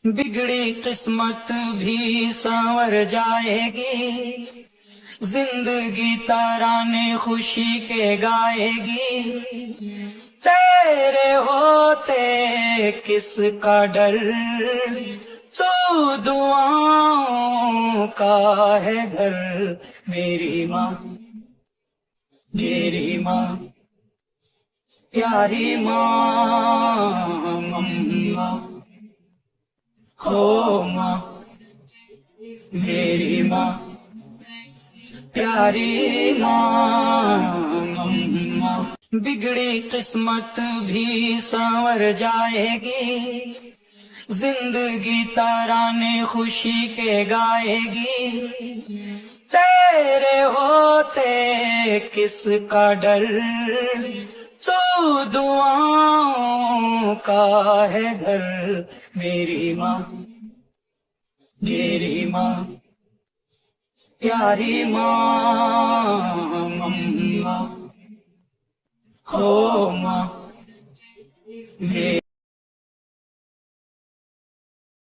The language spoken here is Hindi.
बिगड़ी किस्मत भी संवर जाएगी, जिंदगी तराने खुशी के गाएगी। तेरे होते किसका डर, तू दुआओं का है घर। मेरी माँ, मेरी माँ, प्यारी माँ, मम्मा हो माँ, मेरी माँ, प्यारी माँ, मम्मा। बिगड़ी किस्मत भी संवर जाएगी, जिंदगी तराने खुशी के गाएगी। तेरे होते किसका डर, तू दुआओं का है घर। मेरी माँ, मेरी माँ, प्यारी माँ, मम्मा हो माँ,